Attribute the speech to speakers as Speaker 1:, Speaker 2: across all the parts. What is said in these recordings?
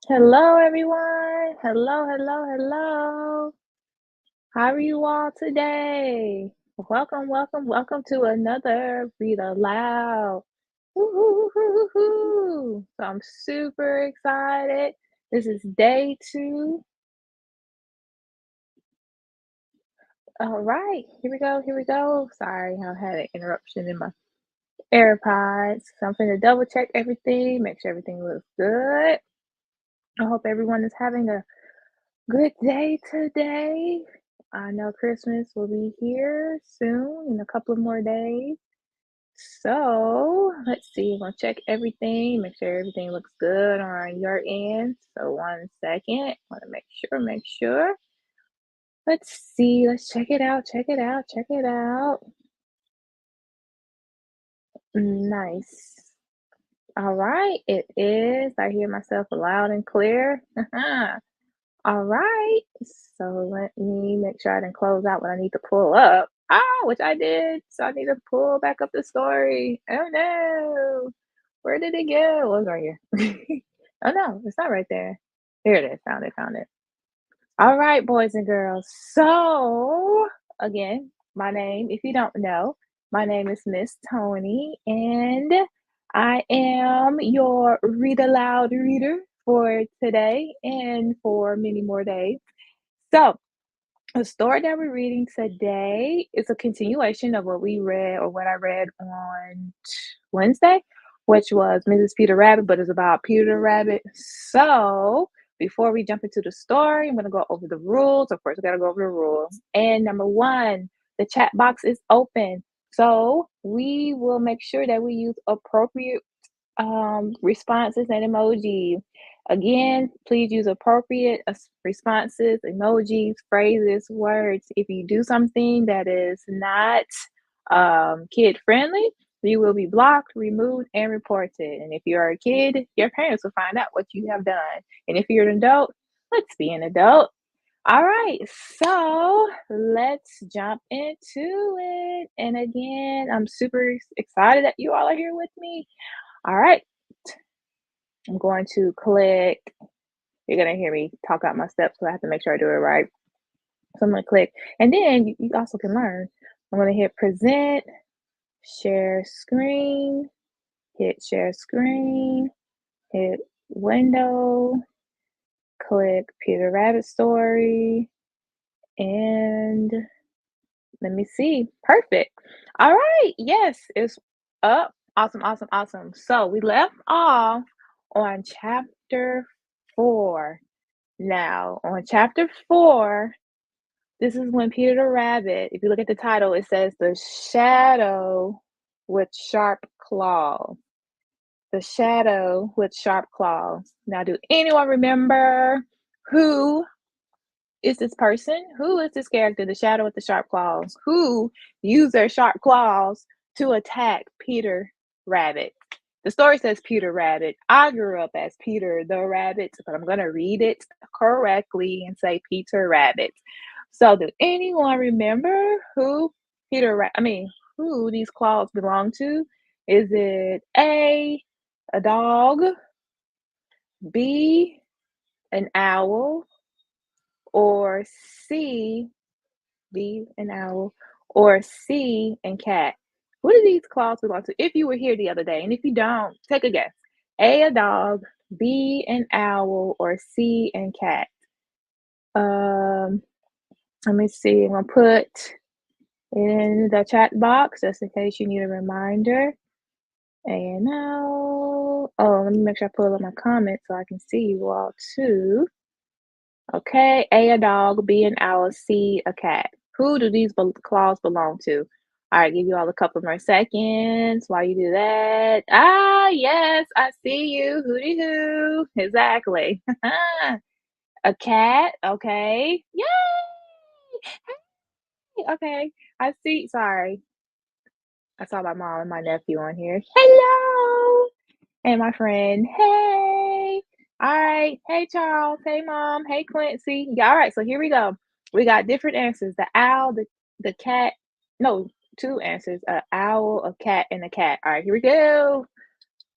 Speaker 1: Hello, everyone. Hello, hello, hello. How are you all today? Welcome, welcome, welcome to another Read Aloud. Woo-hoo-hoo-hoo-hoo. So I'm super excited. This is day 2. All right, here we go, here we go. Sorry, I had an interruption in my AirPods. So I'm going to double check everything, make sure everything looks good. I hope everyone is having a good day today. I know Christmas will be here soon in a couple of more days. So let's see, I'm gonna check everything, make sure everything looks good on your end. So 1 second, wanna make sure. Let's see, let's check it out, check it out, check it out. Nice. All right, it is. I hear myself loud and clear. All right, so let me make sure I didn't close out what I need to pull up. Which I did. So I need to pull back up the story. Oh no, where did it go? It was right here. Oh no, it's not right there. Here it is. Found it. Found it. All right, boys and girls. So again, my name, if you don't know, my name is Miss Tony, and I am your read aloud reader for today and for many more days. So, the story that we're reading today is a continuation of what we read or what I read on Wednesday, which was Mrs. Peter Rabbit, but it's about Peter Rabbit. So, before we jump into the story, I'm going to go over the rules. Of course, we got to go over the rules. And number one, the chat box is open. So, we will make sure that we use appropriate responses and emojis. Again, please use appropriate responses, emojis, phrases, words. If you do something that is not kid friendly, you will be blocked, removed, and reported. And if you're a kid, your parents will find out what you have done. And if you're an adult, let's be an adult. All right, so let's jump into it. And again, I'm super excited that you all are here with me. All right, I'm going to click. You're going to hear me talk out my steps, so I have to make sure I do it right. So I'm going to click. And then you also can learn. I'm going to hit present, share screen, hit share screen, hit window, click Peter Rabbit story, and let me see. Perfect. All right. Yes, it's up. Awesome, awesome, awesome. So we left off on chapter 4. Now, on chapter 4, this is when Peter the Rabbit, if you look at the title, it says the shadow with sharp claws. The shadow with sharp claws. Now, do anyone remember who is this person? Who is this character, the shadow with the sharp claws? Who used their sharp claws to attack Peter Rabbit? The story says Peter Rabbit. I grew up as Peter the Rabbit, but I'm going to read it correctly and say Peter Rabbit. So, do anyone remember who who these claws belong to? Is it a dog, B, an owl, or C, B, an owl, or C, and cat? Who do these claws belong to? If you were here the other day, and if you don't, take a guess. A dog, B, an owl, or C, and cat. Um, Let me see. I'm gonna put in the chat box just in case you need a reminder. And now, let me make sure I pull up my comments so I can see you all too. Okay, A dog, B an owl, C a cat. Who do these claws belong to? All right, give you all a couple more seconds while you do that. Yes, I see you. Hooty hoo. Exactly. A cat. Okay. Yay! Hey, okay. I see. Sorry. I saw my mom and my nephew on here. Hello. And my friend. Hey. All right. Hey, Charles. Hey, Mom. Hey, Quincy. Yeah, all right. So here we go. We got different answers. The owl, the cat. No, two answers. A owl, a cat, and a cat. All right. Here we go.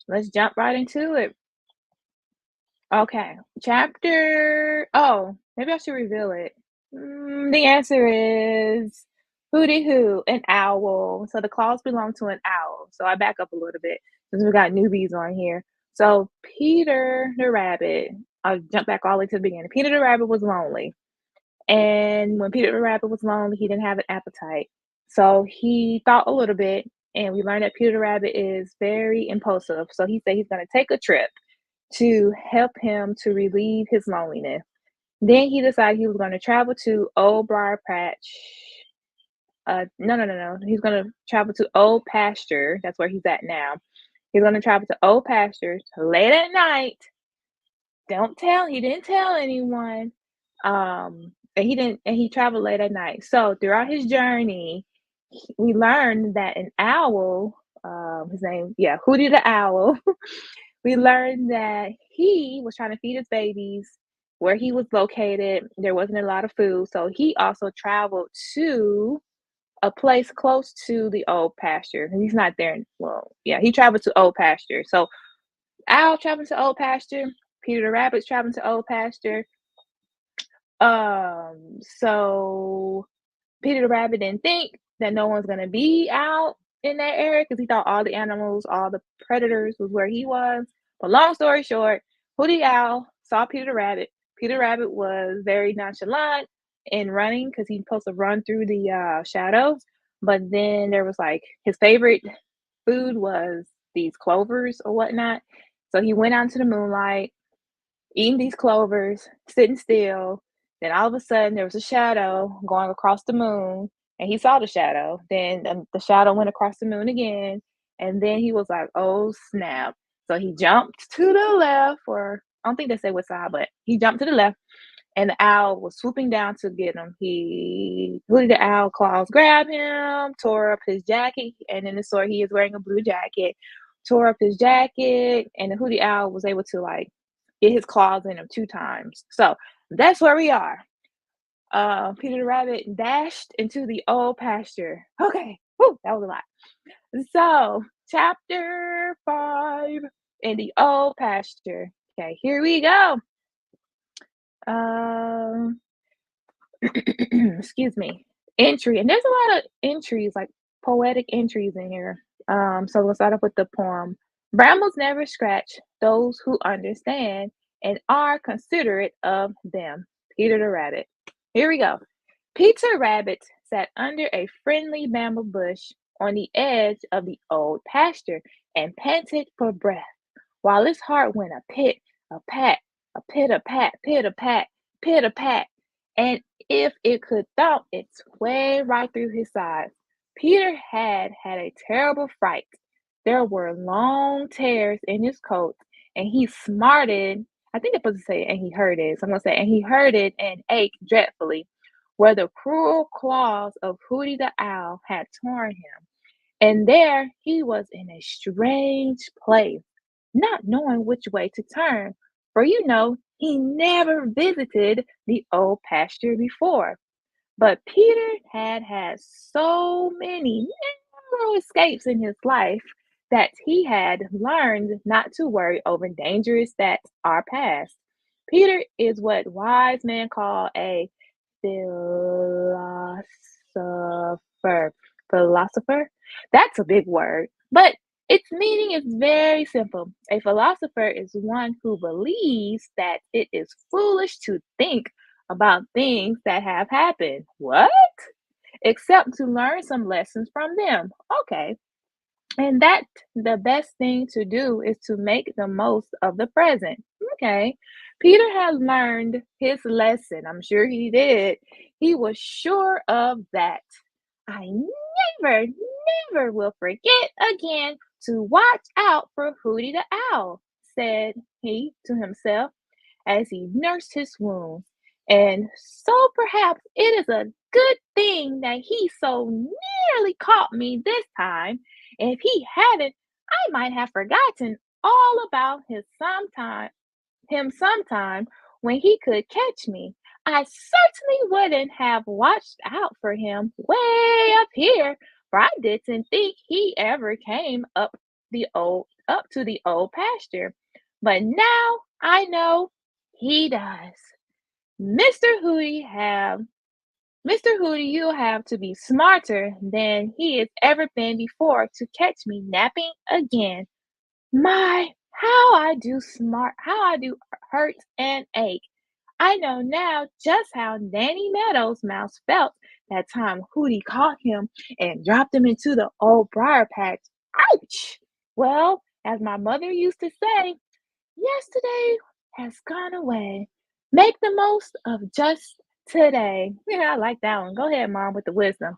Speaker 1: Let's jump right into it. Okay, maybe I should reveal it. The answer is Hooty Hoo, an owl. So the claws belong to an owl. So I back up a little bit since we got newbies on here. So Peter the rabbit, I'll jump back all the way to the beginning. Peter the rabbit was lonely. And when Peter the rabbit was lonely, he didn't have an appetite. So he thought a little bit, and we learned that Peter the rabbit is very impulsive. So he said he's going to take a trip to help him to relieve his loneliness. Then he decided he was going to travel to Old Briar Patch. No, no, no, no. He's going to travel to Old Pasture. That's where he's at now. He's going to travel to Old Pasture late at night. Don't tell. He didn't tell anyone. And he didn't. And he traveled late at night. So throughout his journey, we learned that an owl. His name, yeah, Hootie the Owl. We learned that he was trying to feed his babies where he was located. There wasn't a lot of food, so he also traveled to a place close to the old pasture. He's not there. Well, yeah, he traveled to old pasture. So Owl traveled to old pasture. Peter the Rabbit's traveling to old pasture. So Peter the Rabbit didn't think that no one's gonna be out in that area because he thought all the animals, all the predators was where he was. But long story short, Hooty Owl saw Peter the Rabbit. Peter Rabbit was very nonchalant in running because he's supposed to run through the shadows. But then there was like his favorite food was these clovers or whatnot. So he went out into the moonlight eating these clovers, sitting still. Then all of a sudden, there was a shadow going across the moon, and he saw the shadow. Then the shadow went across the moon again, and then he was like, "Oh snap!" So he jumped to the left, or I don't think they say what side, but he jumped to the left, and the owl was swooping down to get him. He Hooty the Owl claws grabbed him, tore up his jacket, and in the story he is wearing a blue jacket, tore up his jacket, and the Hooty Owl was able to like get his claws in him 2 times. So that's where we are. Peter the Rabbit dashed into the old pasture. Okay, whew, that was a lot. So, chapter 5 in the old pasture. Okay, here we go. Um, excuse me. Entry, and there's a lot of entries, like poetic entries in here. So we'll start off with the poem. Brambles never scratch those who understand and are considerate of them. Peter the Rabbit. Here we go. Peter Rabbit sat under a friendly bamboo bush on the edge of the old pasture and panted for breath, while his heart went a pit, a pat, a pit a pat, pit a pat, pit a pat, and if it could thump its way right through his sides. Peter had had a terrible fright. There were long tears in his coat, and he smarted. I think they're supposed to say, and he hurt it. So I'm going to say, and he hurt it and ached dreadfully, where the cruel claws of Hooty the Owl had torn him. And there he was in a strange place, not knowing which way to turn, for he never visited the old pasture before. But Peter had had so many narrow escapes in his life that he had learned not to worry over dangers that are past. Peter is what wise men call a philosopher. Philosopher? That's a big word, but its meaning is very simple. A philosopher is one who believes that it is foolish to think about things that have happened. What? Except to learn some lessons from them. Okay. And that the best thing to do is to make the most of the present. Okay. Peter has learned his lesson. I'm sure he did. He was sure of that. I never, never will forget again to watch out for Hooty the Owl, said he to himself as he nursed his wound. And so perhaps it is a good thing that he so nearly caught me this time. If he hadn't, I might have forgotten all about him sometime when he could catch me. I certainly wouldn't have watched out for him way up here, for I didn't think he ever came up to the old pasture. But now I know he does. Mr. Hooty have Mr. Hooty, you have to be smarter than he has ever been before to catch me napping again. My, how I do hurt and ache. I know now just how Danny Meadows Mouse felt that time Hooty caught him and dropped him into the old briar patch. Ouch! Well, as my mother used to say, yesterday has gone away. Make the most of just today. Yeah, I like that one. Go ahead, Mom, with the wisdom.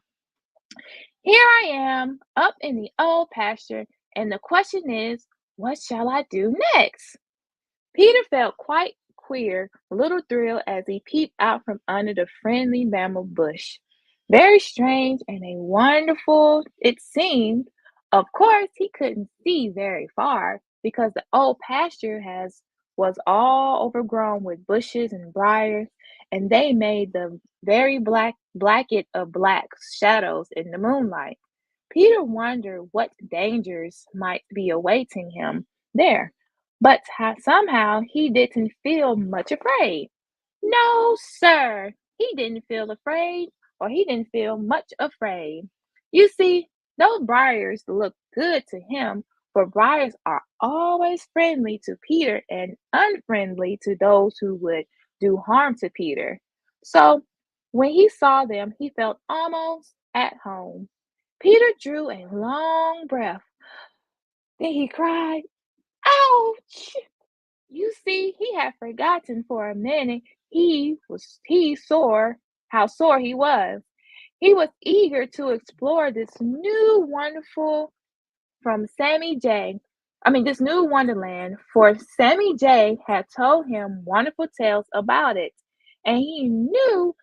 Speaker 1: Here I am, up in the old pasture, and the question is, what shall I do next? Peter felt quite queer, a little thrilled as he peeped out from under the friendly bamboo bush. Very strange and a wonderful it seemed. Of course, he couldn't see very far because the old pasture has was all overgrown with bushes and briars, and they made the very blacket of black shadows in the moonlight. Peter wondered what dangers might be awaiting him there, but somehow he didn't feel much afraid. No, sir, he didn't feel afraid, or he didn't feel much afraid. You see, those briars looked good to him, for briars are always friendly to Peter and unfriendly to those who would do harm to Peter. So, when he saw them, he felt almost at home. Peter drew a long breath. Then he cried, ouch! You see, he had forgotten for a minute he sore how sore he was. He was eager to explore this new wonderful from Sammy J. this new wonderland, for Sammy J had told him wonderful tales about it, and he knew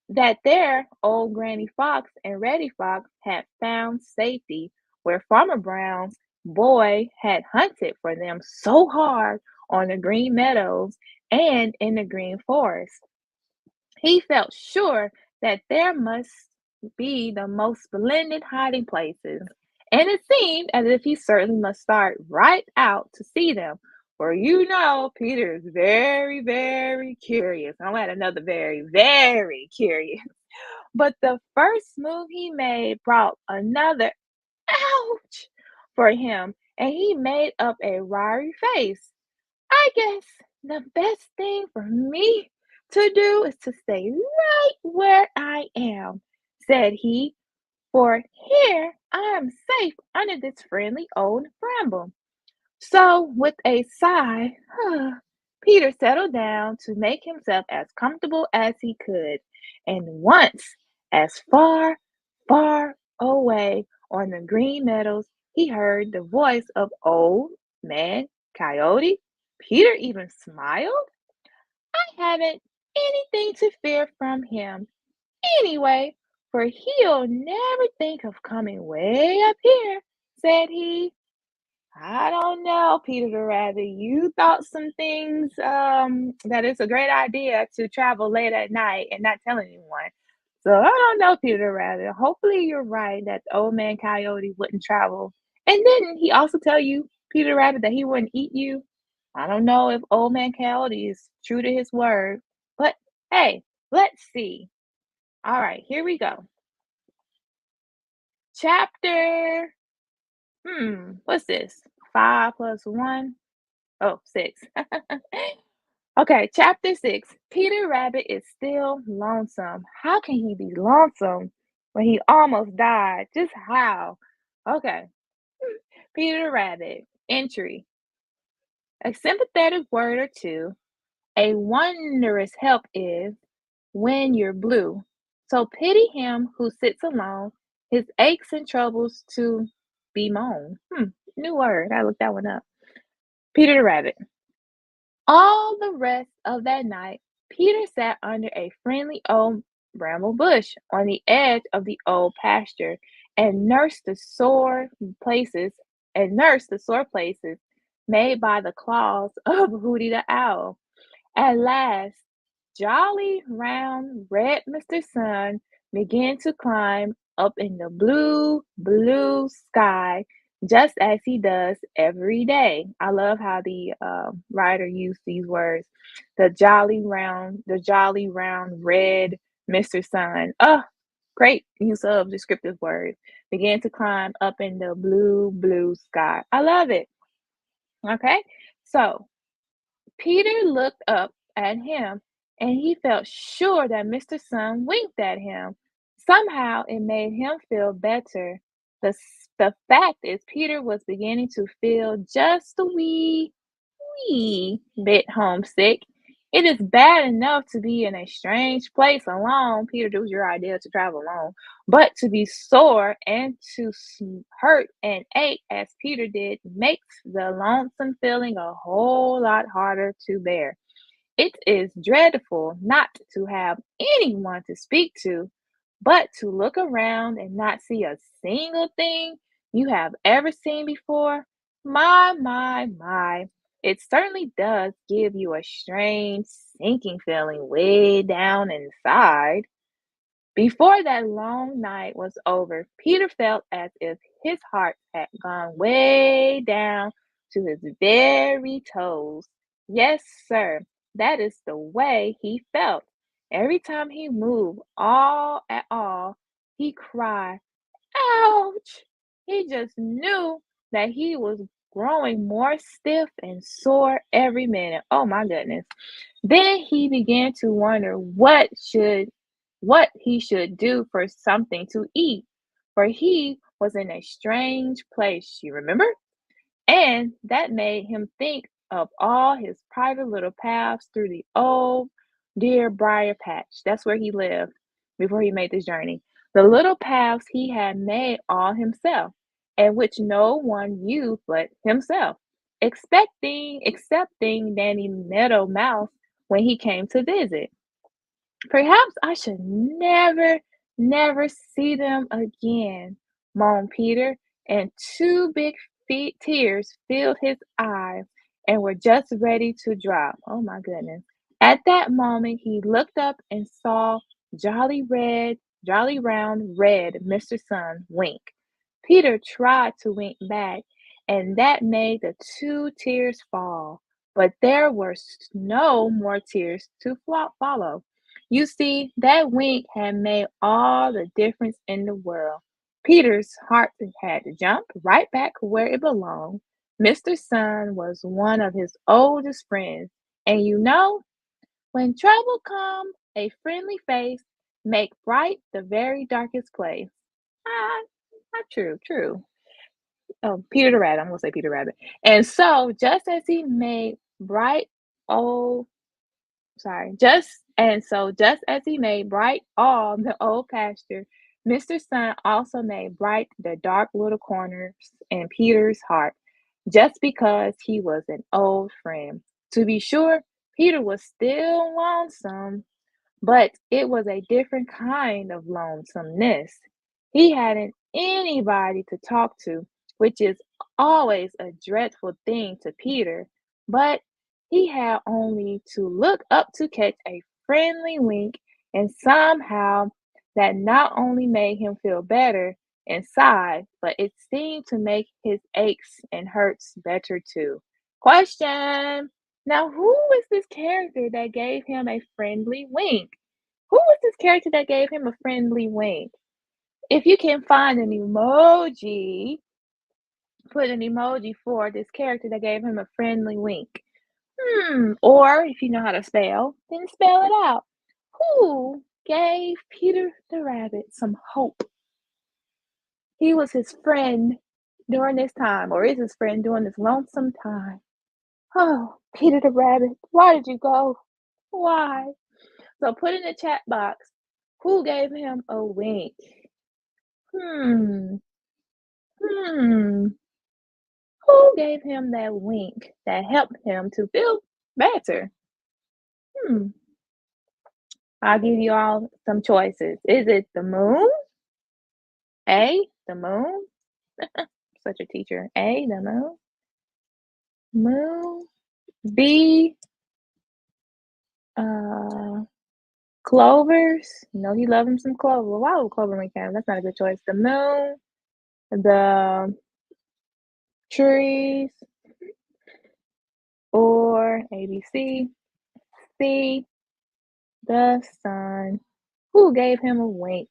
Speaker 1: that there old Granny Fox and Reddy Fox had found safety where Farmer Brown's boy had hunted for them so hard on the green meadows and in the green forest. He felt sure that there must be the most splendid hiding places, and it seemed as if he certainly must start right out to see them. For Peter is very, very curious. I'm at another very, very curious. But the first move he made brought another ouch for him, and he made up a wry face. I guess the best thing for me to do is to stay right where I am, said he, for here I am safe under this friendly old bramble. So, with a sigh, Peter settled down to make himself as comfortable as he could, and once, as far, far away on the green meadows, he heard the voice of Old Man Coyote. Peter even smiled. I haven't anything to fear from him anyway, for he'll never think of coming way up here, said he. I don't know, Peter the Rabbit. You thought some things that it's a great idea to travel late at night and not tell anyone. So I don't know, Peter the Rabbit. Hopefully you're right that the old man Coyote wouldn't travel. And didn't he also tell you, Peter Rabbit, that he wouldn't eat you? I don't know if old man Coyote is true to his word. But hey, let's see. All right, here we go. Chapter, what's this? 5 plus 1. Oh, 6. Okay, chapter 6. Peter Rabbit is still lonesome. How can he be lonesome when he almost died? Just how? Okay, Peter Rabbit. Entry. A sympathetic word or two. A wondrous help is when you're blue. So pity him who sits alone, his aches and troubles to bemoan. New word. I looked that one up. Peter the Rabbit. All the rest of that night, Peter sat under a friendly old bramble bush on the edge of the old pasture and places nursed the sore places made by the claws of Hooty the Owl. At last, jolly, round, red Mr. Sun began to climb up in the blue, blue sky just as he does every day. I love how the writer used these words. The jolly round red Mr. Sun. Oh, great use of descriptive words. Began to climb up in the blue, blue sky. I love it. Okay. So Peter looked up at him and he felt sure that Mr. Sun winked at him. Somehow it made him feel better. The fact is, Peter was beginning to feel just a wee bit homesick. It is bad enough to be in a strange place alone. Peter, it was your idea to travel alone, but to be sore and to hurt and ache as Peter did makes the lonesome feeling a whole lot harder to bear. It is dreadful not to have anyone to speak to, but to look around and not see a single thing you have ever seen before. My. It certainly does give you a strange sinking feeling way down inside. Before that long night was over, Peter felt as if his heart had gone way down to his very toes. Yes, sir, that is the way he felt. Every time he moved all at all, he cried, "Ouch!" He just knew that he was growing more stiff and sore every minute. Oh my goodness. Then he began to wonder what he should do for something to eat, for he was in a strange place, you remember? And that made him think of all his private little paths through the old dear briar patch. That's where he lived before he made this journey. The little paths he had made all himself, and which no one used but himself, excepting Danny Meadow Mouse when he came to visit. Perhaps I should never see them again, moaned Peter, and two big tears filled his eyes and were just ready to drop. Oh my goodness. At that moment, he looked up and saw jolly round red Mr. Sun wink. Peter tried to wink back, and that made the two tears fall. But there were no more tears to follow. You see, that wink had made all the difference in the world. Peter's heart had jumped right back where it belonged. Mr. Sun was one of his oldest friends, and when trouble comes, a friendly face make bright the very darkest place. Ah, not true. Oh, Peter the Rabbit. I'm gonna say Peter Rabbit. And so, just as he made bright old just as he made bright all the old pasture, Mr. Sun also made bright the dark little corners in Peter's heart, just because he was an old friend. To be sure, Peter was still lonesome, but it was a different kind of lonesomeness. He hadn't anybody to talk to, which is always a dreadful thing to Peter, but he had only to look up to catch a friendly wink, and somehow that not only made him feel better inside, but it seemed to make his aches and hurts better too. Question. Now, who was this character that gave him a friendly wink? Who was this character that gave him a friendly wink? If you can find an emoji, put an emoji for this character that gave him a friendly wink. Or if you know how to spell, then spell it out. Who gave Peter the Rabbit some hope? He was his friend during this time, or is his friend during this lonesome time. Oh, Peter the Rabbit, why did you go? Why? So put in the chat box, who gave him a wink? Hmm, hmm. Who gave him that wink that helped him to feel better? Hmm. I'll give you all some choices. Is it the moon? A, the moon. Such a teacher. A, the moon. Moon. B, uh, clovers. You know he loved him some clover. Why would clover make him? That's not a good choice. The moon. The trees, or ABC, C, the sun. Who gave him a wink?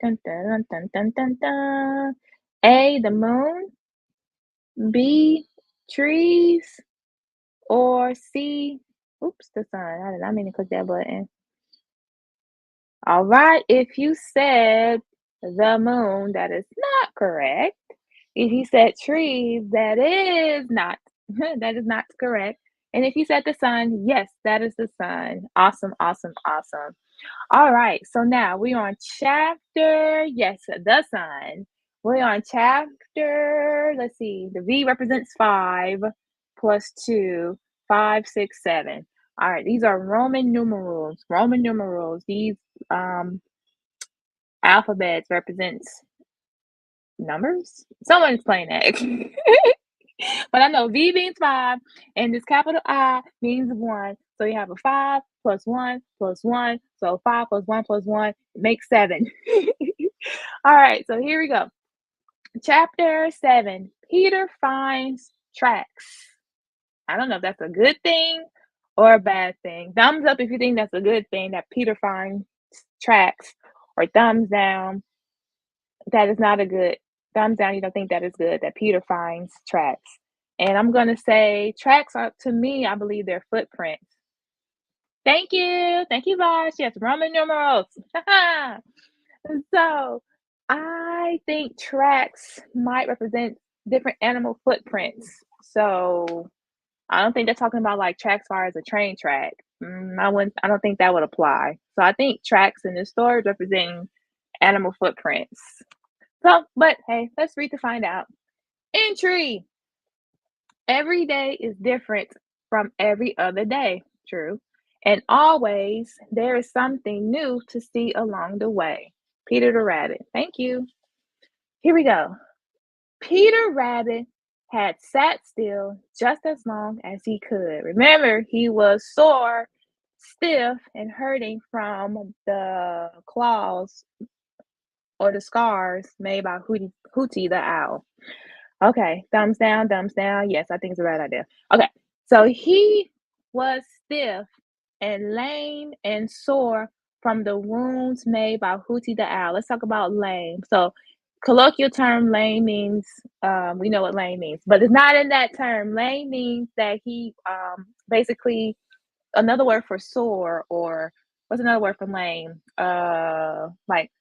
Speaker 1: Dun, dun, dun, dun, dun, dun, dun. A, the moon, B, trees, or C, oops, the sun. I did not mean to click that button. All right, if you said the moon, that is not correct. If you said trees, that is not that is not correct. And if you said the sun, yes, that is the sun. Awesome, awesome, awesome. All right, so now we're on chapter, yes, the sun. We're on chapter, let's see, the V represents 5 plus 2, 5, 6, 7. All right, these are Roman numerals. Roman numerals. These um, alphabets represents numbers. Someone explain that. But I know V means 5, and this capital I means 1. So you have a 5 plus 1 plus 1. So 5 plus 1 plus 1 makes 7. All right, so here we go. Chapter 7. Peter finds tracks. I don't know if that's a good thing or a bad thing. Thumbs up if you think that's a good thing that Peter finds tracks, or thumbs down that is not a good. Thumbs down, you don't think that is good that Peter finds tracks. And I'm gonna say tracks are, to me, I believe they're footprints. Thank you, Vosh. Yes, Roman numerals. So I think tracks might represent different animal footprints. So I don't think they're talking about like tracks far as a train track. I wouldn't. I don't think that would apply. So I think tracks in this story is representing animal footprints. So, but hey, let's read to find out. Entry. Every day is different from every other day. True. And always there is something new to see along the way. Peter the Rabbit. Thank you. Here we go. Peter Rabbit had sat still just as long as he could. Remember, he was sore, stiff, and hurting from the claws or the scars made by Hootie the Owl. Okay, thumbs down, thumbs down. Yes, I think it's a bad idea. Okay, so he was stiff and lame and sore from the wounds made by Hootie the Owl. Let's talk about lame. So, colloquial term lame means, we know what lame means, but it's not in that term. Lame means that he basically, another word for sore, or what's another word for lame? Like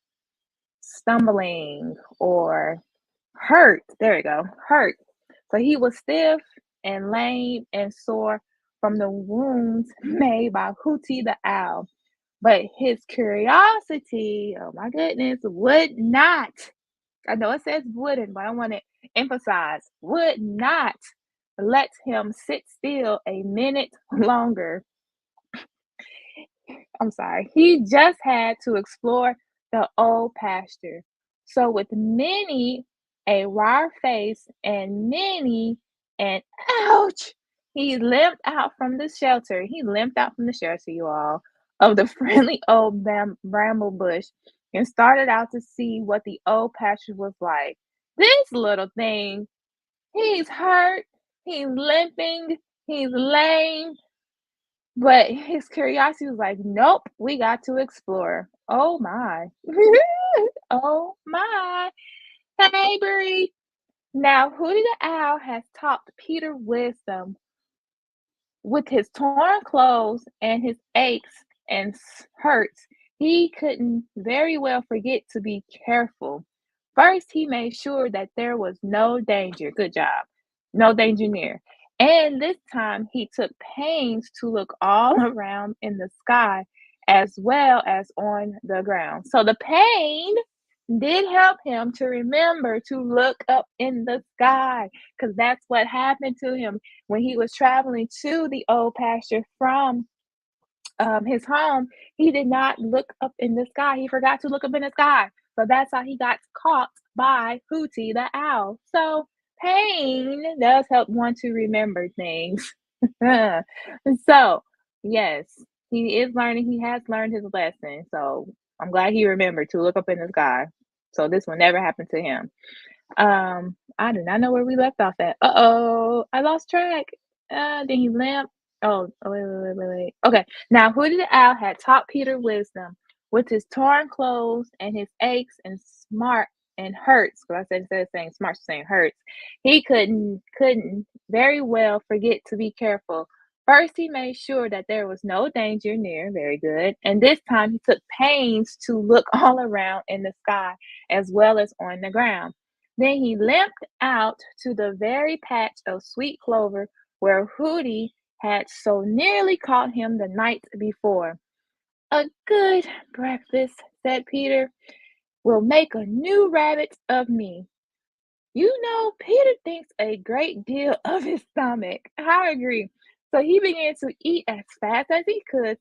Speaker 1: stumbling or hurt. There we go. Hurt. So he was stiff and lame and sore from the wounds made by Hootie the Owl. But his curiosity, oh my goodness, would not. I know it says wouldn't, but I want to emphasize would not let him sit still a minute longer. I'm sorry. He just had to explore the old pasture. So, with many a wry face and many an ouch, he limped out from the shelter. He limped out from the shelter, you all, of the friendly old bramble bush and started out to see what the old pasture was like. This little thing, he's hurt, he's limping, he's lame, but his curiosity was like, "Nope, we got to explore." Oh my. Oh my. Hey, Bree. Now, Hootie the Owl has taught Peter wisdom. With his torn clothes and his aches and hurts, he couldn't very well forget to be careful. First, he made sure that there was no danger. Good job. No danger near. And this time, he took pains to look all around in the sky as well as on the ground. So the pain did help him to remember to look up in the sky, because that's what happened to him when he was traveling to the old pasture from his home. He did not look up in the sky. He forgot to look up in the sky. So that's how he got caught by Hootie the Owl. So pain does help one to remember things. So, yes, he is learning. He has learned his lesson. So I'm glad he remembered to look up in the sky. So this will never happen to him. I do not know where we left off at. Uh-oh, I lost track. Then he limped. Oh, wait. Okay, now Hooty the Owl had taught Peter wisdom. With his torn clothes and his aches and smart and hurts, because I said instead of saying smart, saying hurts, he couldn't very well forget to be careful. First, he made sure that there was no danger near. Very good. And this time, he took pains to look all around in the sky as well as on the ground. Then he limped out to the very patch of sweet clover where Hooty had so nearly caught him the night before. A good breakfast, said Peter, will make a new rabbit of me. You know, Peter thinks a great deal of his stomach. I agree. So he began to eat as fast as he could,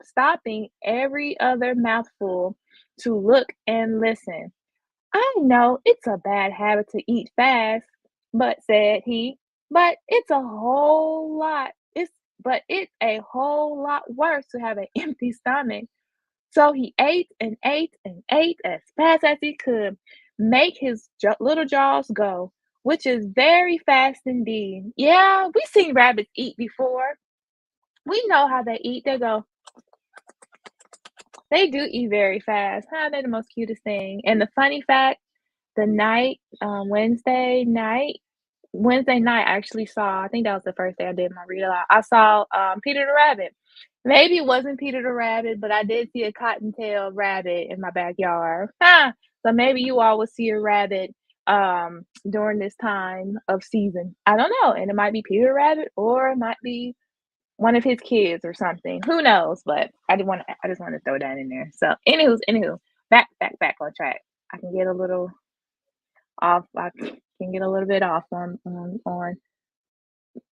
Speaker 1: stopping every other mouthful to look and listen. I know it's a bad habit to eat fast, but said he, but it's a whole lot. It's a whole lot worse to have an empty stomach. So he ate and ate and ate as fast as he could, make his little jaws go, which is very fast indeed. Yeah, we've seen rabbits eat before. We know how they eat. They do eat very fast. Huh? They're the most cutest thing. And the funny fact, the night, Wednesday night, I actually saw, I think that was the first day I did my read aloud. I saw Peter the Rabbit. Maybe it wasn't Peter the Rabbit, but I did see a cottontail rabbit in my backyard. Huh. So maybe you all will see a rabbit during this time of season. I don't know. And it might be Peter Rabbit or it might be one of his kids or something. Who knows? But I just want to throw that in there. So anywho, back on track. I can get a little off. I can get a little bit off on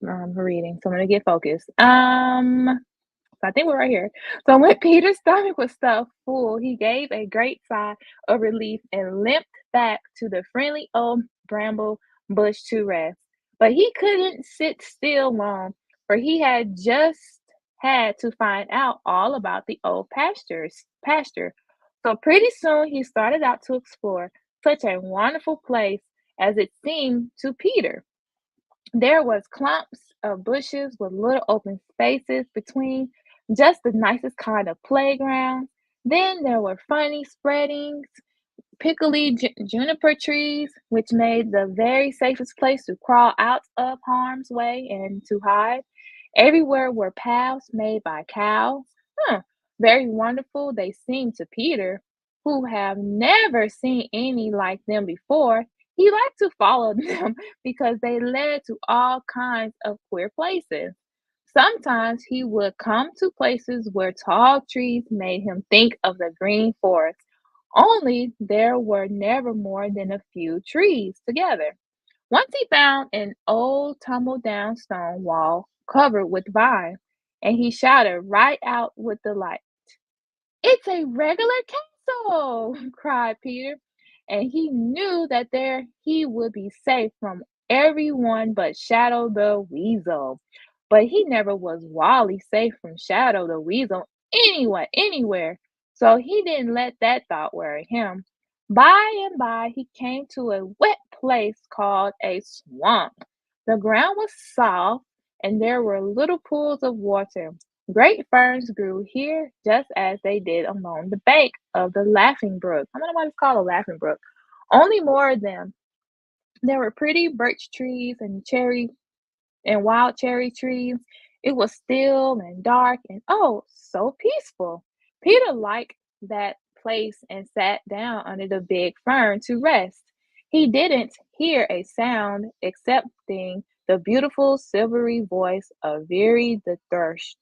Speaker 1: reading. So I'm gonna get focused. So I think we're right here. So when Peter's stomach was stuffed full, he gave a great sigh of relief and limped back to the friendly old bramble bush to rest. But he couldn't sit still long, for he had just had to find out all about the old pasture. So pretty soon he started out to explore such a wonderful place as it seemed to Peter. There was clumps of bushes with little open spaces between, just the nicest kind of playground. Then there were funny spreadings, pickly juniper trees, which made the very safest place to crawl out of harm's way and to hide. Everywhere were paths made by cows. Huh, very wonderful they seemed to Peter, who have never seen any like them before. He liked to follow them because they led to all kinds of queer places. Sometimes he would come to places where tall trees made him think of the green forest, only there were never more than a few trees together. Once he found an old tumble down stone wall covered with vines, and he shouted right out with delight. It's a regular castle, cried Peter, and he knew that there he would be safe from everyone but Shadow the Weasel. But he never was wholly safe from Shadow the Weasel anywhere, so he didn't let that thought worry him. By and by, he came to a wet place called a swamp. The ground was soft, and there were little pools of water. Great ferns grew here just as they did along the bank of the Laughing Brook. I don't know why it's called a Laughing Brook. Only more of them. There were pretty birch trees and wild cherry trees. It was still and dark and oh, so peaceful. Peter liked that place and sat down under the big fern to rest. He didn't hear a sound excepting the beautiful silvery voice of Veery the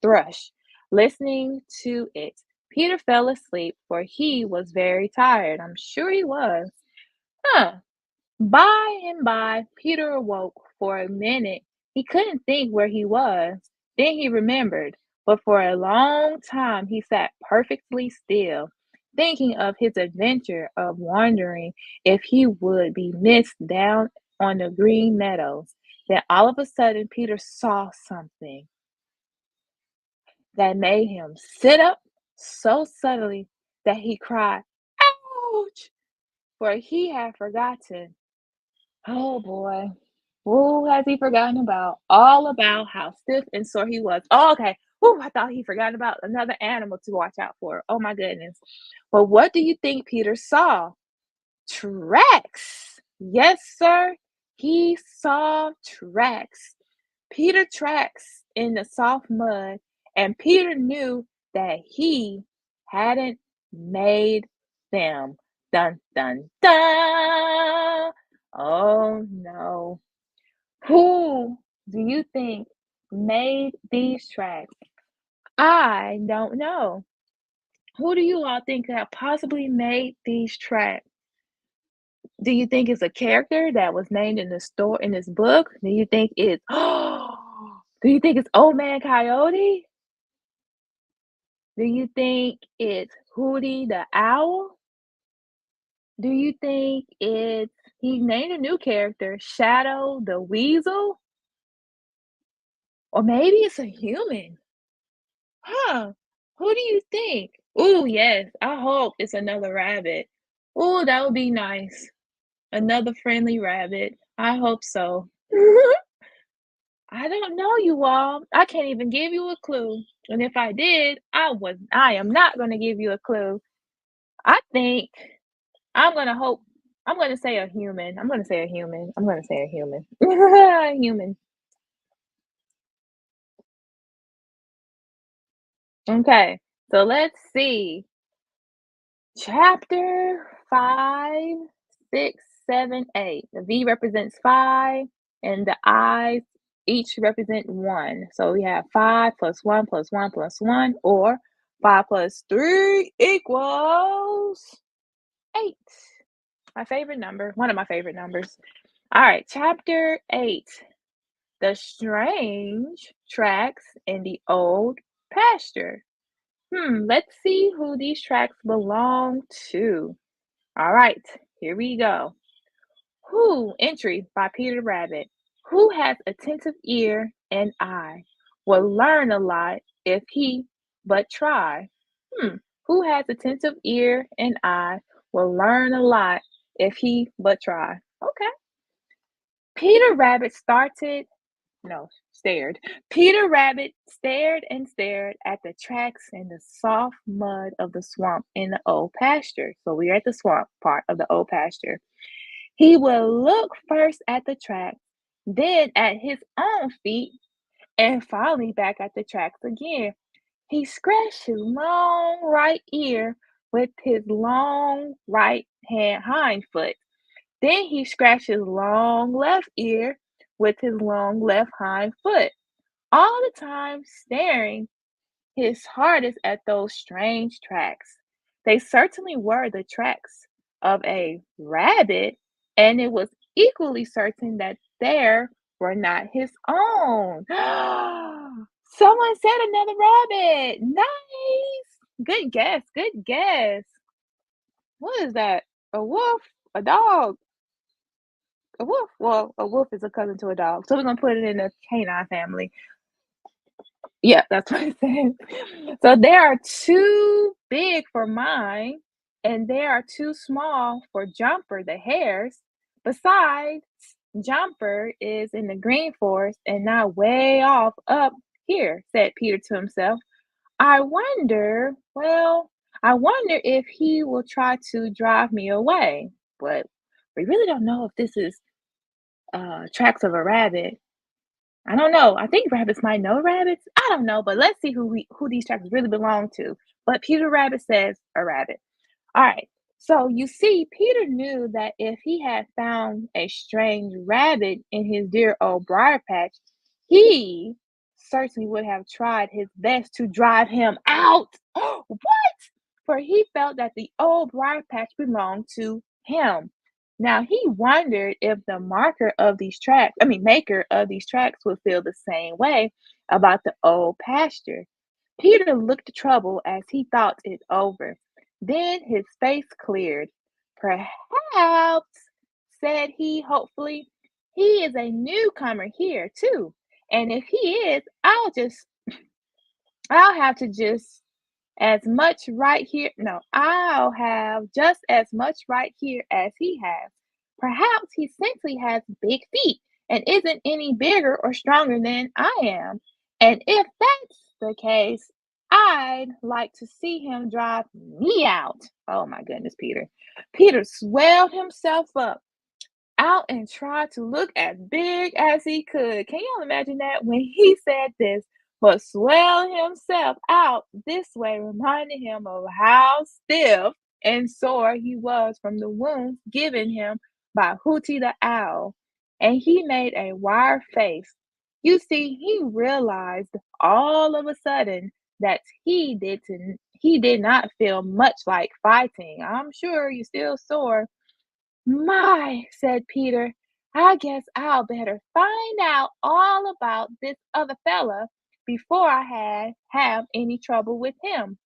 Speaker 1: thrush. Listening to it, Peter fell asleep, for he was very tired. I'm sure he was. Huh. By and by, Peter awoke. For a minute, he couldn't think where he was. Then he remembered, but for a long time he sat perfectly still, thinking of his adventure of wondering if he would be missed down on the green meadows. Then all of a sudden, Peter saw something that made him sit up so suddenly that he cried, Ouch! For he had forgotten. Oh boy. Who has he forgotten about? All about how stiff and sore he was. Oh, okay. Ooh, I thought he forgot about another animal to watch out for. Oh my goodness. Well, what do you think Peter saw? Tracks. Yes, sir. He saw tracks. Peter tracks in the soft mud, and Peter knew that he hadn't made them. Dun dun dun. Oh no. Who do you think made these tracks? I don't know. Who do you all think that possibly made these tracks? Do you think it's a character that was named in the store in this book? Do you think it's do you think it's Old Man Coyote? Do you think it's Hootie the Owl? Do you think it's he named a new character, Shadow the Weasel? Or maybe it's a human? Huh? Who do you think? Ooh, yes, I hope it's another rabbit. Ooh, that would be nice. Another friendly rabbit. I hope so. I don't know, you all. I can't even give you a clue. And if I did, I am not gonna give you a clue. I think I'm gonna hope I'm gonna say a human. I'm gonna say a human. I'm gonna say a human. A human. Okay. So let's see. Chapter 5, 6, 7, 8. The V represents 5, and the I's each represent 1. So we have 5 plus 1 plus 1 plus 1, or 5 plus 3 equals 8. My favorite number, one of my favorite numbers. All right, chapter 8. The strange tracks in the old pasture. Let's see who these tracks belong to. All right, here we go. Who, entry by Peter Rabbit. Who has attentive ear and eye will learn a lot if he but try. Hmm, who has attentive ear and eye will learn a lot if he but try. Okay. Peter Rabbit started no, stared. Peter Rabbit stared and stared at the tracks in the soft mud of the swamp in the old pasture. So we're at the swamp part of the old pasture. He would look first at the tracks, then at his own feet, and finally back at the tracks again. He scratched his long right ear with his long right hand hind foot. Then he scratched his long left ear with his long left hind foot, all the time staring his hardest at those strange tracks. They certainly were the tracks of a rabbit, and it was equally certain that they were not his own. Someone said another rabbit. Nice. Good guess. Good guess. What is that? A wolf? A dog? A wolf? Well, a wolf is a cousin to a dog. So we're going to put it in the canine family. Yeah, that's what it says. So they are too big for mine, and they are too small for Jumper the hares. Besides, Jumper is in the green forest and not way off up here, said Peter to himself. I wonder if he will try to drive me away. But we really don't know if this is tracks of a rabbit. I don't know. I think rabbits might know rabbits. I don't know, but let's see who these tracks really belong to. But Peter Rabbit says a rabbit. All right. So you see, Peter knew that if he had found a strange rabbit in his dear old briar patch, he certainly would have tried his best to drive him out. What? For he felt that the old briar patch belonged to him. Now he wondered if the maker of these tracks would feel the same way about the old pasture. Peter looked troubled as he thought it over. Then his face cleared. Perhaps, said he hopefully, he is a newcomer here too. And if he is, I'll have to just as much right here. No, I'll have just as much right here as he has. Perhaps he simply has big feet and isn't any bigger or stronger than I am. And if that's the case, I'd like to see him drive me out. Oh my goodness, Peter. Peter swelled himself up out and tried to look as big as he could. Can you imagine that when he said this? But swell himself out this way reminded him of how stiff and sore he was from the wounds given him by Hooty the Owl. And he made a wire face. You see, he realized all of a sudden that he did not feel much like fighting. I'm sure you're still sore, my, said Peter, I guess I'll better find out all about this other fella before have any trouble with him.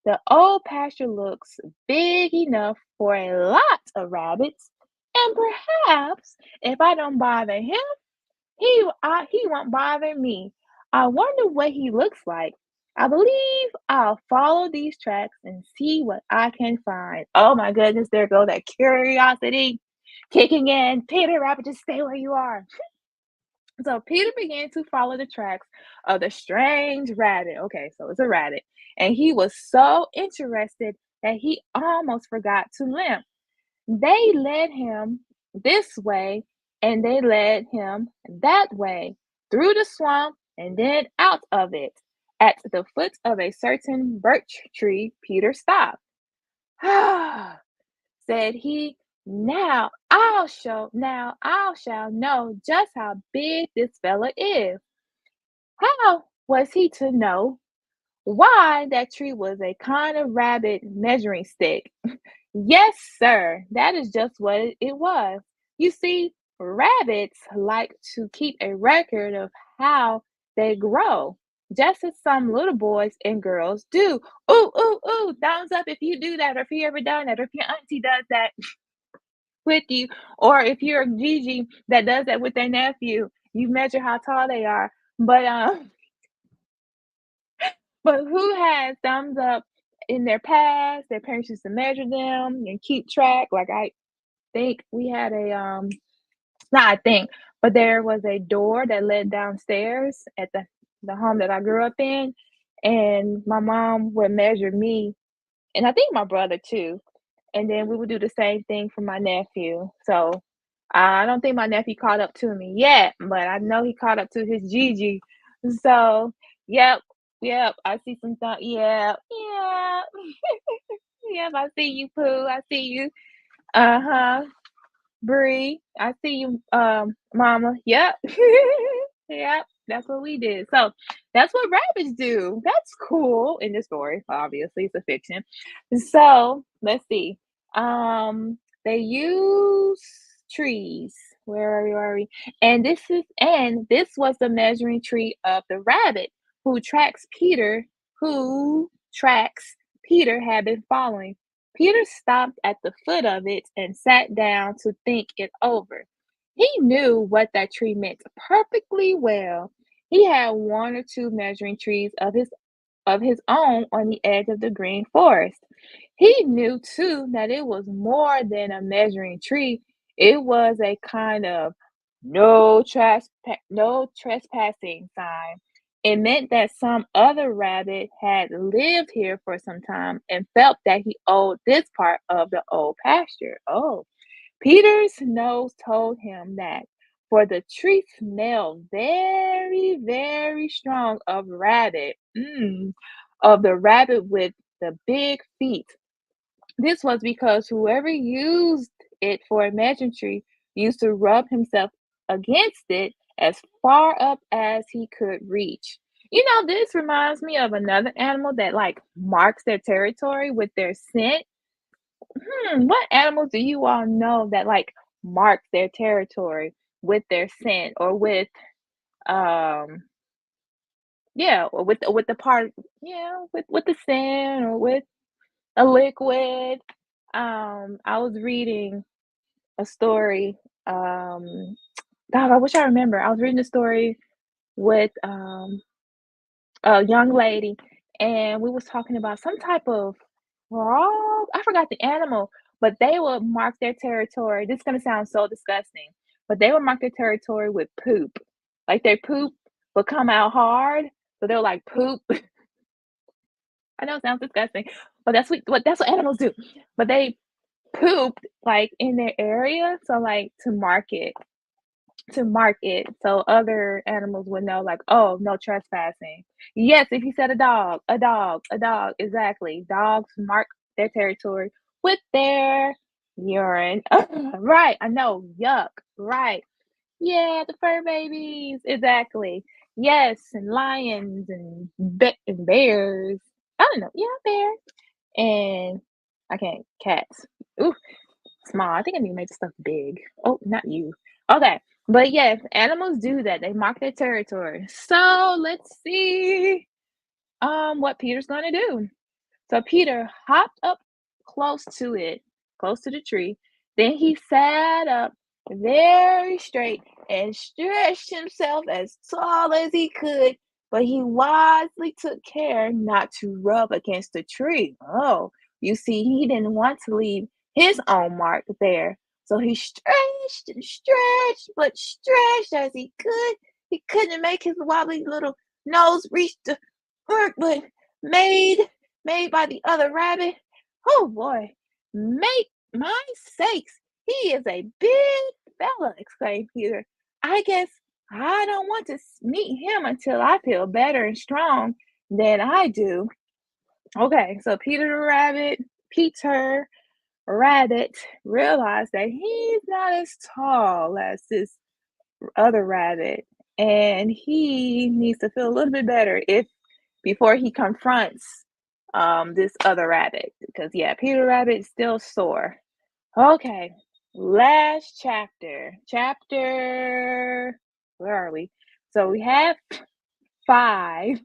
Speaker 1: The old pasture looks big enough for a lot of rabbits, and perhaps if I don't bother him, he won't bother me. I wonder what he looks like. I believe I'll follow these tracks and see what I can find. Oh my goodness, there go that curiosity kicking in. Peter Rabbit, just stay where you are. So Peter began to follow the tracks of the strange rabbit. Okay, so it's a rabbit. And he was so interested that he almost forgot to limp. They led him this way and they led him that way, through the swamp and then out of it. At the foot of a certain birch tree, Peter stopped. Ah, said he, now I shall know just how big this fella is. How was he to know? Why, that tree was a kind of rabbit measuring stick. Yes, sir, that is just what it was. You see, rabbits like to keep a record of how they grow, just as some little boys and girls do. Ooh, ooh, ooh, thumbs up if you do that, or if you ever done that, or if your auntie does that with you, or if you're a Gigi that does that with their nephew, you measure how tall they are. But but who has thumbs up in their past? Their parents used to measure them and keep track. Like I think we had a not I think, but there was a door that led downstairs at the home that I grew up in, and my mom would measure me, and I think my brother too, and then we would do the same thing for my nephew. So I don't think my nephew caught up to me yet, but I know he caught up to his Gigi. So yep, yep, I see some thought. Yep, yeah, yep. I see you, Pooh. I see you. Uh huh. Bree, I see you, mama. Yep. Yep, that's what we did. So that's what rabbits do. That's cool in the story. Obviously, it's a fiction. So let's see. They use trees. Where are we? And this was the measuring tree of the rabbit who tracks Peter had been following. Peter stopped at the foot of it and sat down to think it over. He knew what that tree meant perfectly well. He had one or two measuring trees of his own on the edge of the green forest. He knew too that it was more than a measuring tree. It was a kind of no trespassing sign. It meant that some other rabbit had lived here for some time and felt that he owed this part of the old pasture. Oh, Peter's nose told him that, for the tree smelled very, very strong of the rabbit with the big feet. This was because whoever used it for a measuring tree used to rub himself against it as far up as he could reach. You know, this reminds me of another animal that like marks their territory with their scent. What animals do you all know that like mark their territory with their scent or with um yeah, or with the part yeah, with the scent or with a liquid. I was reading a story. God, I wish I remember. I was reading a story with a young lady, and we was talking about some type of frog. I forgot the animal, but they will mark their territory. This is gonna sound so disgusting, but they will mark their territory with poop. Like their poop will come out hard, so they'll like poop. I know it sounds disgusting, but that's what animals do. But they poop like in their area, so like to mark it so other animals would know, like, oh, no trespassing. Yes, if you said a dog, a dog, a dog, exactly. Dogs mark their territory with their urine. Right, I know, yuck, right. Yeah, the fur babies, exactly. Yes, and lions and bears. I don't know, yeah, bear and I can't cats. Ooh, small. I think I need to make stuff big. Oh, not you. Okay. But yes, animals do that. They mark their territory. So let's see what Peter's gonna do. So Peter hopped up close to it, close to the tree. Then he sat up very straight and stretched himself as tall as he could, but he wisely took care not to rub against the tree. Oh, you see, he didn't want to leave his own mark there. So he stretched and stretched, but stretched as he could. He couldn't make his wobbly little nose reach the mark, but made made by the other rabbit. Oh boy, make my sakes, he is a big fella, exclaimed Peter. I guess I don't want to meet him until I feel better and strong than I do. Okay, so Peter Rabbit realized that he's not as tall as this other rabbit, and he needs to feel a little bit better if before he confronts this other rabbit because yeah, Peter Rabbit is still sore. Okay, last chapter where are we? So we have 5,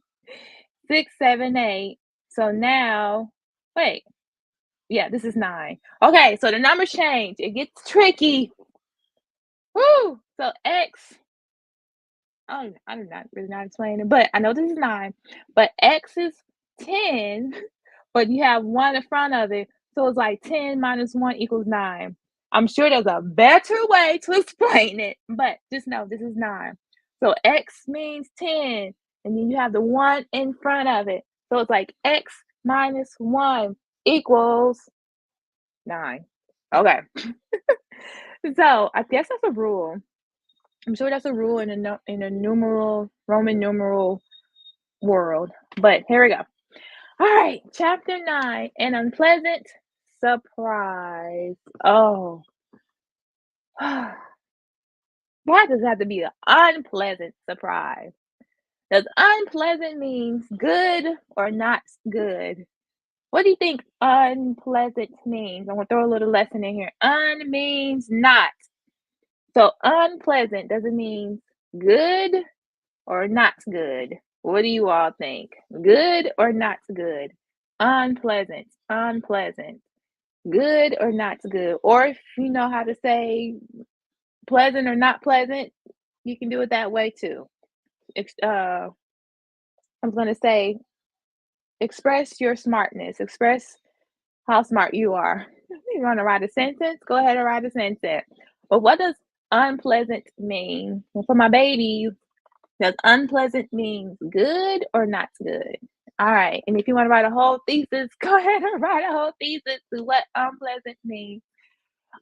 Speaker 1: 6, 7, 8. So now wait, yeah, this is 9. Okay, so the numbers change, it gets tricky. Woo! So x, I'm not really not explaining, but I know this is 9, but X is 10, but you have 1 in front of it, so it's like 10 minus 1 equals 9. I'm sure there's a better way to explain it, but just know this is 9. So X means 10, and then you have the 1 in front of it. So it's like X minus 1 equals 9. Okay. So I guess that's a rule. I'm sure that's a rule in a numeral Roman numeral world. But here we go. All right, chapter 9, an unpleasant surprise. Oh, why does it have to be an unpleasant surprise? Does unpleasant means good or not good? What do you think unpleasant means? I'm gonna throw a little lesson in here. Un means not. So unpleasant does it mean good or not good? What do you all think? Good or not good? Unpleasant, unpleasant. Good or not good? Or if you know how to say pleasant or not pleasant, you can do it that way too. I'm going to say express your smartness, express how smart you are. You want to write a sentence? Go ahead and write a sentence. But what does unpleasant mean? And for my babies, does unpleasant mean good or not good? All right. And if you want to write a whole thesis, go ahead and write a whole thesis to what unpleasant means.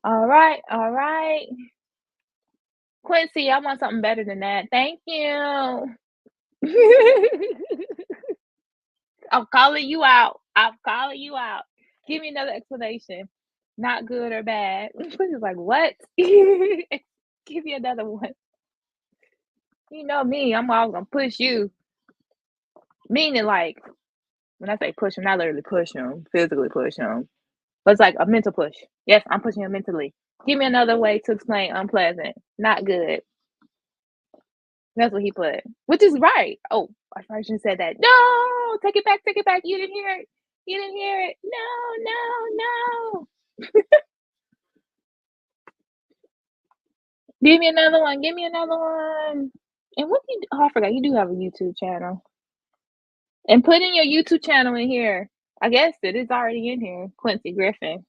Speaker 1: All right. All right. Quincy, I want something better than that. Thank you. I'm calling you out. I'm calling you out. Give me another explanation. Not good or bad. Quincy's like, what? Give me another one. You know me, I'm always gonna push you. Meaning like when I say push him, not literally push him, physically push him. But it's like a mental push. Yes, I'm pushing him mentally. Give me another way to explain unpleasant. Not good. That's what he put. Which is right. Oh, I probably shouldn't have said that. No, take it back, take it back. You didn't hear it. You didn't hear it. No, no, no. Give me another one. Give me another one. And what do you oh, I forgot you do have a YouTube channel. And put in your YouTube channel in here. I guess it is already in here. Quincy Griffin.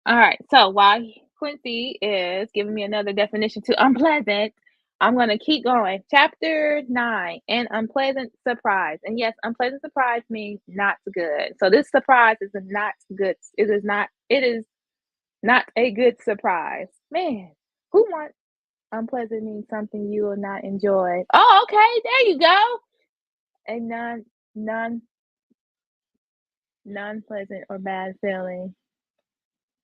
Speaker 1: All right. So while Quincy is giving me another definition to unpleasant, I'm going to keep going. Chapter 9, an unpleasant surprise. And yes, unpleasant surprise means not good. So this surprise is not good. It is not a good surprise. Man, who wants unpleasant means something you will not enjoy. Oh, okay. There you go. A non non pleasant or bad feeling.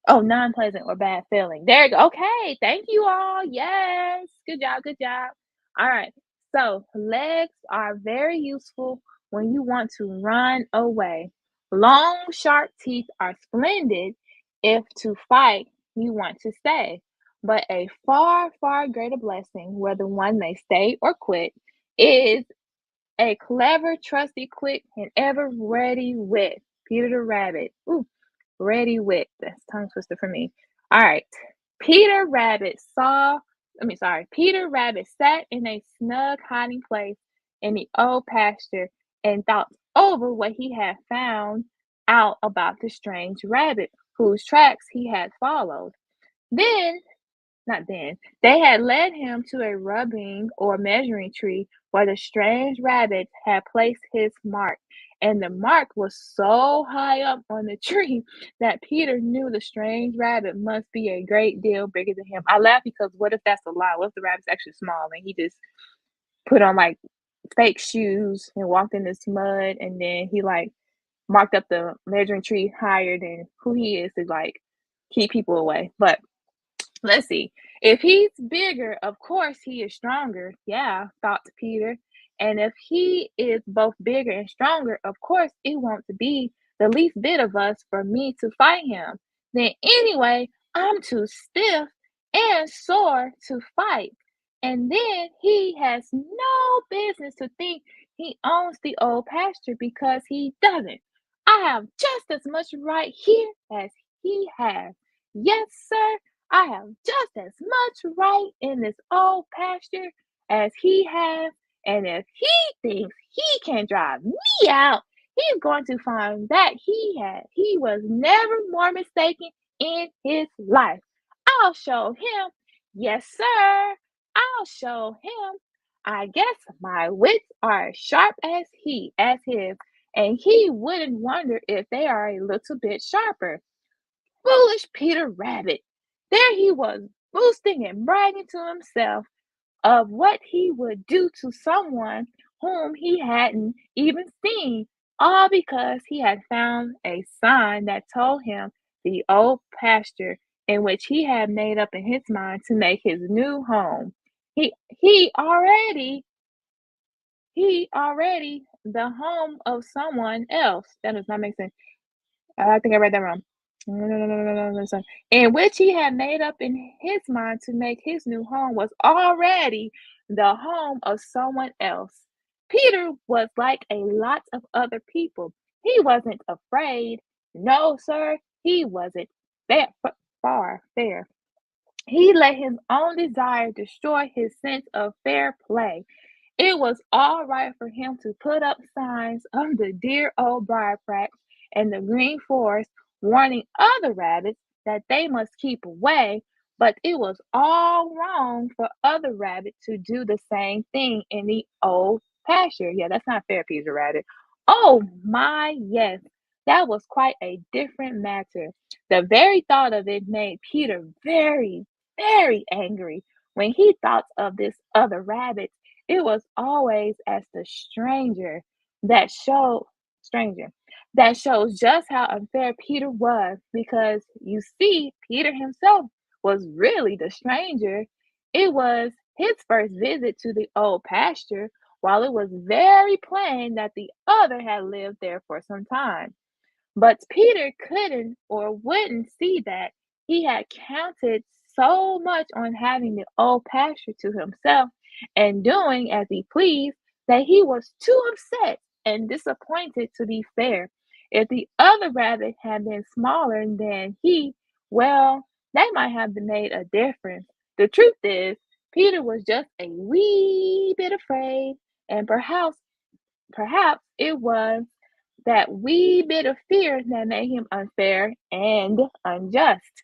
Speaker 1: Oh, non-pleasant or bad feeling. There you go. Okay, thank you all. Yes. Good job, good job. All right. So, legs are very useful when you want to run away. Long, sharp teeth are splendid if to fight you want to stay. But a far, far greater blessing, whether one may stay or quit, is a clever, trusty, quick, and ever ready wit. Peter the Rabbit. Ooh, ready wit. That's tongue twister for me. All right. Peter Rabbit saw, Peter Rabbit sat in a snug hiding place in the old pasture and thought over what he had found out about the strange rabbit whose tracks he had followed. Then not then. They had led him to a rubbing or measuring tree where the strange rabbit had placed his mark. And the mark was so high up on the tree that Peter knew the strange rabbit must be a great deal bigger than him. I laugh because what if that's a lie? What if the rabbit's actually small and he just put on like fake shoes and walked in this mud and then he like marked up the measuring tree higher than who he is to like keep people away. But let's see. If he's bigger, of course he is stronger. Yeah, thought Peter. And if he is both bigger and stronger, of course it won't be the least bit of us for me to fight him. Then anyway, I'm too stiff and sore to fight. And then he has no business to think he owns the old pasture because he doesn't. I have just as much right here as he has. Yes, sir. I have just as much right in this old pasture as he has, and if he thinks he can drive me out, he's going to find that he was never more mistaken in his life. I'll show him. Yes, sir. I'll show him. I guess my wits are as sharp as his, and he wouldn't wonder if they are a little bit sharper. Foolish Peter Rabbit! There he was, boasting and bragging to himself of what he would do to someone whom he hadn't even seen, all because he had found a sign that told him the old pasture in which he had made up in his mind to make his new home. He already the home of someone else. That does not make sense. I think I read that wrong. No, no, no, no, no, no, no, sorry. In which he had made up in his mind to make his new home was already the home of someone else. Peter was like a lot of other people. He wasn't afraid. No, sir, he wasn't. That far fair. He let his own desire destroy his sense of fair play. It was all right for him to put up signs on the dear old briar patch and the green forest warning other rabbits that they must keep away, but it was all wrong for other rabbits to do the same thing in the old pasture. Yeah, that's not fair, Peter Rabbit. Oh my, yes, that was quite a different matter. The very thought of it made Peter very, very angry. When he thought of this other rabbit, it was always as the that showed stranger that shows just how unfair Peter was because you see, Peter himself was really the stranger. It was his first visit to the old pasture, while it was very plain that the other had lived there for some time. But Peter couldn't or wouldn't see that he had counted so much on having the old pasture to himself and doing as he pleased that he was too upset and disappointed to be fair. If the other rabbit had been smaller than he, well, that might have made a difference. The truth is, Peter was just a wee bit afraid, and perhaps it was that wee bit of fear that made him unfair and unjust.